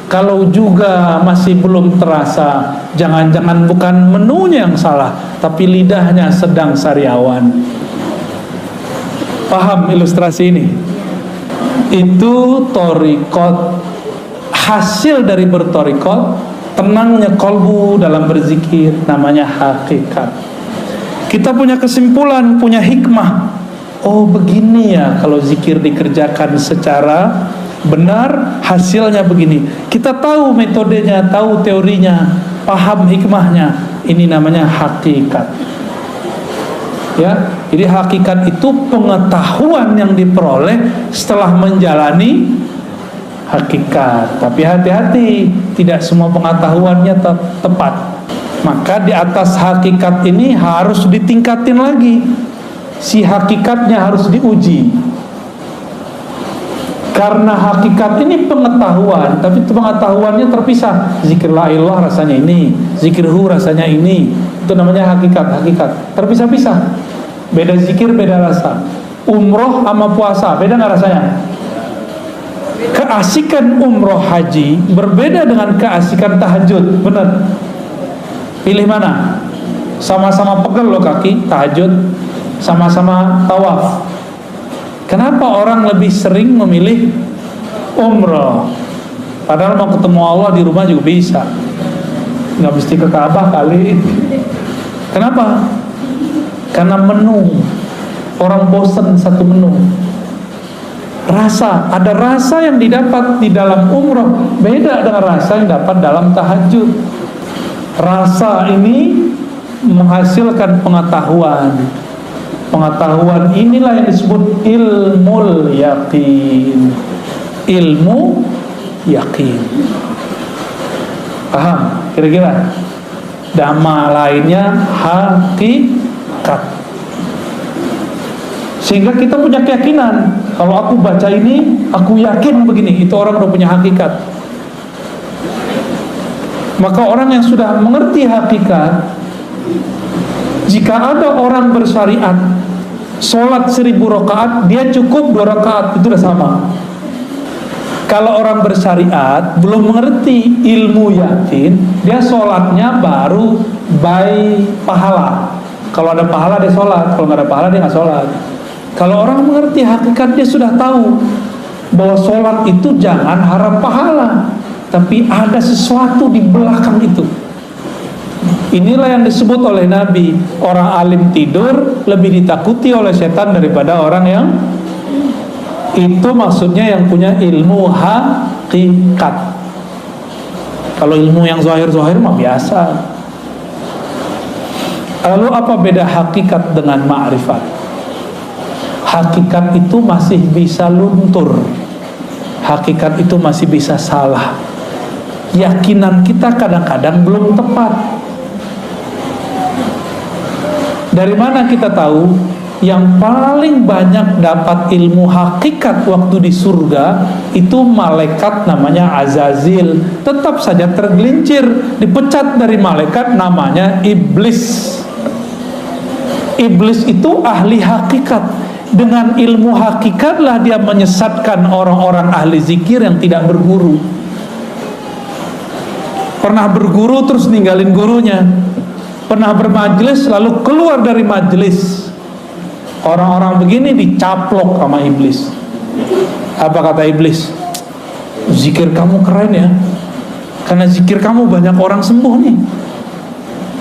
Kalau juga masih belum terasa, jangan-jangan bukan menunya yang salah, tapi lidahnya sedang sariawan. Paham ilustrasi ini? Itu torikot. Hasil dari bertorikot, tenangnya kolbu dalam berzikir, namanya hakikat. Kita punya kesimpulan, punya hikmah. Oh begini ya kalau zikir dikerjakan secara benar, hasilnya begini. Kita tahu metodenya, tahu teorinya, paham hikmahnya. Ini namanya hakikat. Ya, jadi hakikat itu pengetahuan yang diperoleh setelah menjalani hakikat. Tapi hati-hati, tidak semua pengetahuannya tepat. Maka di atas hakikat ini harus ditingkatin lagi. Si hakikatnya harus diuji. Karena hakikat ini pengetahuan, tapi pengetahuannya terpisah. Zikir la ilallah rasanya ini, zikir hu rasanya ini. Itu namanya hakikat. Terpisah-pisah. Beda zikir, beda rasa. Umroh sama puasa, beda nggak rasanya? Keasikan umroh haji berbeda dengan keasikan tahajud. Benar? Pilih mana? Sama-sama pegel loh kaki, tahajud. Sama-sama tawaf. Kenapa orang lebih sering memilih umroh? Padahal mau ketemu Allah di rumah juga bisa. Nggak mesti ke Ka'bah kali. Kenapa? Karena menu. Orang bosan satu menu. Rasa, ada rasa yang didapat di dalam umroh beda dengan rasa yang dapat dalam tahajud. Rasa ini menghasilkan pengetahuan. Pengetahuan inilah yang disebut ilmul yakin. Ilmu yakin. Paham? Kira-kira nama lainnya hakikat. Sehingga kita punya keyakinan, kalau aku baca ini, aku yakin begini. Itu orang udah punya hakikat. Maka orang yang sudah mengerti hakikat, jika ada orang bersyariat sholat 1000 rakaat, dia cukup 2 rakaat, itu udah sama. Kalau orang bersyariat belum mengerti ilmu yakin, dia sholatnya baru by pahala. Kalau ada pahala dia sholat, kalau nggak ada pahala dia nggak sholat. Kalau orang mengerti hakikat, dia sudah tahu bahwa sholat itu jangan harap pahala, tapi ada sesuatu di belakang itu. Inilah yang disebut oleh Nabi, orang alim tidur lebih ditakuti oleh setan daripada orang yang itu, maksudnya yang punya ilmu hakikat. Kalau ilmu yang zahir-zahir mah biasa. Lalu apa beda hakikat dengan ma'rifat? Hakikat itu masih bisa luntur. Hakikat itu masih bisa salah. Yakinan kita kadang-kadang belum tepat. Dari mana kita tahu? Yang paling banyak dapat ilmu hakikat waktu di surga itu malaikat namanya Azazil. Tetap saja tergelincir, dipecat dari malaikat namanya iblis. Iblis itu ahli hakikat. Dengan ilmu hakikatlah dia menyesatkan orang-orang ahli zikir yang tidak berguru. Pernah berguru terus ninggalin gurunya. Pernah bermajelis lalu keluar dari majelis. Orang-orang begini dicaplok sama iblis. Apa kata iblis? Zikir kamu keren ya, karena zikir kamu banyak orang sembuh nih.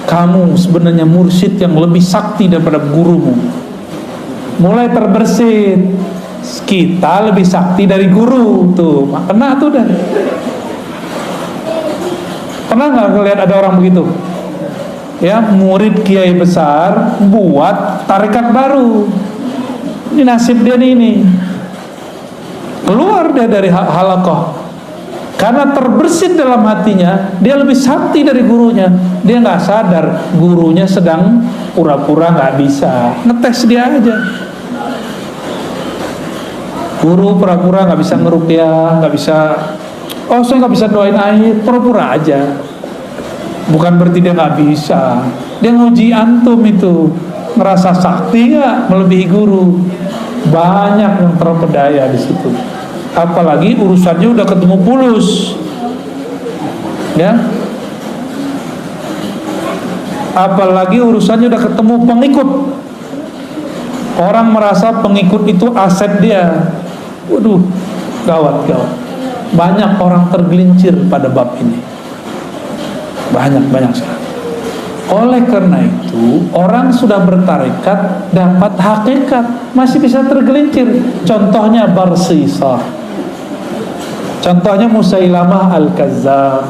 Kamu sebenarnya mursyid yang lebih sakti daripada gurumu. Mulai terbersit. Kita lebih sakti dari guru. Tuh, kena tuh dah. Pernah nggak ngelihat ada orang begitu? Ya, murid kiai besar buat tarekat baru. Ini nasib dia ini. Keluar dia dari halaqah karena terbersit dalam hatinya, dia lebih sakti dari gurunya. Dia nggak sadar gurunya sedang pura-pura nggak bisa, ngetes dia aja. Guru pura-pura nggak bisa ngeruqyah, nggak bisa, oh saya nggak bisa doain air, pura-pura aja. Bukan berarti dia nggak bisa. Dia nguji antum itu, ngerasa sakti nggak melebihi guru. Banyak yang terpedaya di situ. Apalagi urusannya udah ketemu pulus, ya. Apalagi urusannya udah ketemu pengikut. Orang merasa pengikut itu aset dia. Waduh, gawat. Banyak orang tergelincir pada bab ini. Banyak sekali. Oleh karena itu, orang sudah bertarekat dapat hakikat masih bisa tergelincir. Contohnya Barsisah. Contohnya Musailamah Al-Kazzab.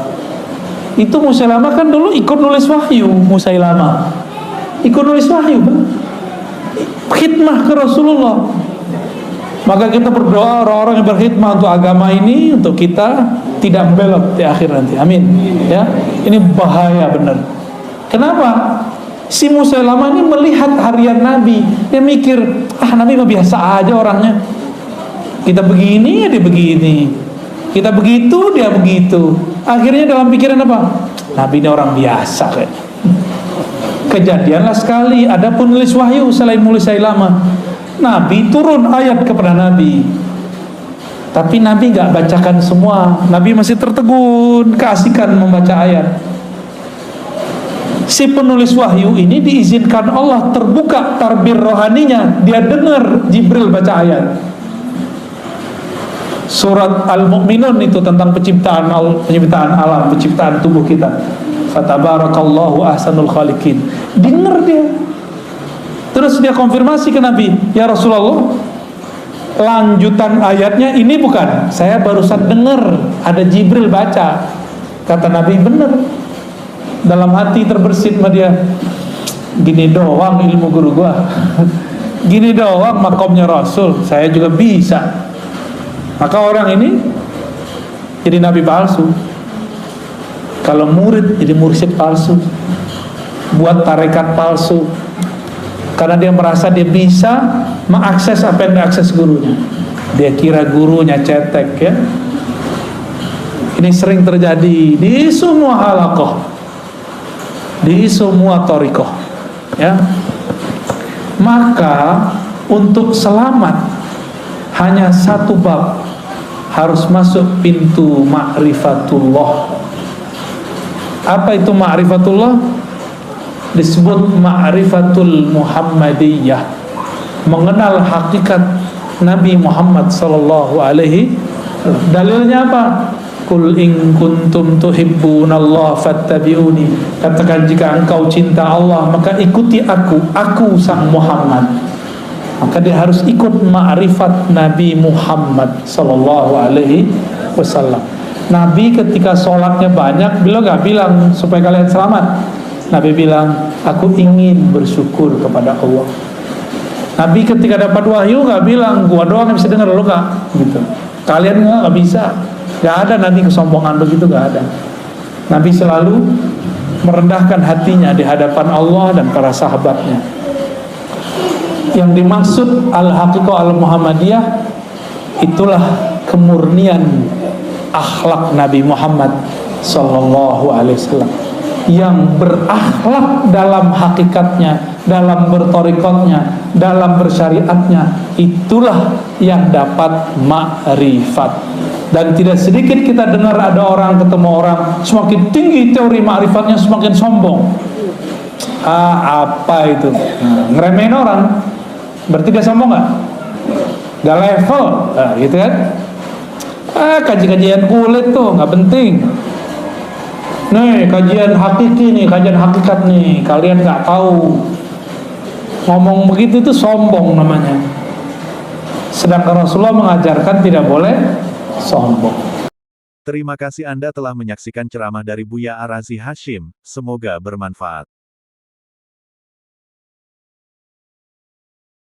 Itu Musailamah kan dulu ikut nulis wahyu. Musailamah ikut nulis wahyu, khidmah ke Rasulullah. Maka kita berdoa orang-orang yang berkhidmah untuk agama ini, untuk kita tidak belok di akhir nanti. Amin. Ya, ini bahaya benar. Kenapa? Si Musailamah ini melihat harian Nabi, dia mikir, Nabi mah biasa aja orangnya. Kita begini, dia begini. Kita begitu, dia begitu. Akhirnya dalam pikiran apa? Nabi ini orang biasa kayak. Kejadianlah sekali, ada pun nulis wahyu selain Musailamah. Nabi turun ayat kepada Nabi. Tapi Nabi gak bacakan semua. Nabi masih tertegun, keasikan membaca ayat. Si penulis wahyu ini diizinkan Allah terbuka tarbir rohaninya. Dia dengar Jibril baca ayat. Surat Al-Mu'minun itu tentang penciptaan alam, penciptaan tubuh kita. Fatabarakallahu ahsanul khaliqin. Dengar dia. Terus dia konfirmasi ke Nabi, ya Rasulullah, lanjutan ayatnya ini bukan? Saya barusan dengar ada Jibril baca. Kata Nabi, benar. Dalam hati terbersit sama dia, gini doang ilmu guru gua. Gini doang makomnya Rasul, saya juga bisa. Maka orang ini jadi nabi palsu. Kalau murid jadi mursyid palsu, buat tarekat palsu, karena dia merasa dia bisa mengakses apa yang diakses gurunya. Dia kira gurunya cetek, ya. Ini sering terjadi di semua halaqah, di semua thariqah, ya. Maka untuk selamat hanya satu bab, harus masuk pintu ma'rifatullah. Apa itu ma'rifatullah? Disebut ma'rifatul Muhammadiyah, mengenal hakikat Nabi Muhammad sallallahu alaihi. Dalilnya apa? Qul in kuntum tuhibbunallaha fattabi'uni. Katakan jika engkau cinta Allah maka ikuti aku sang Muhammad. Maka dia harus ikut ma'rifat Nabi Muhammad sallallahu alaihi wasallam. Nabi ketika sholatnya banyak, beliau gak bilang supaya kalian selamat. Nabi bilang, aku ingin bersyukur kepada Allah. Nabi ketika dapat wahyu gak bilang, gua doang yang bisa dengar, lo gak gitu. Kalian gak bisa. Gak ada Nabi kesombongan begitu, gak ada. Nabi selalu merendahkan hatinya di hadapan Allah dan para sahabatnya. Yang dimaksud al-haqiqah al-Muhammadiyah, itulah kemurnian akhlak Nabi Muhammad sallallahu alaihi wasallam, yang berakhlak dalam hakikatnya, dalam bertorikotnya, dalam bersyariatnya. Itulah yang dapat ma'rifat. Dan tidak sedikit kita dengar ada orang ketemu orang, semakin tinggi teori ma'rifatnya semakin sombong. Apa itu? Ngeremehin orang. Berarti dia sombong nggak? Gak level, nah, gitu kan? Kajian kulit tuh nggak penting. Nih kajian hakiki nih, kajian hakikat nih, kalian nggak tahu. Ngomong begitu tuh sombong namanya. Sedangkan Rasulullah mengajarkan tidak boleh sombong. Terima kasih Anda telah menyaksikan ceramah dari Buya Arazi Hashim. Semoga bermanfaat.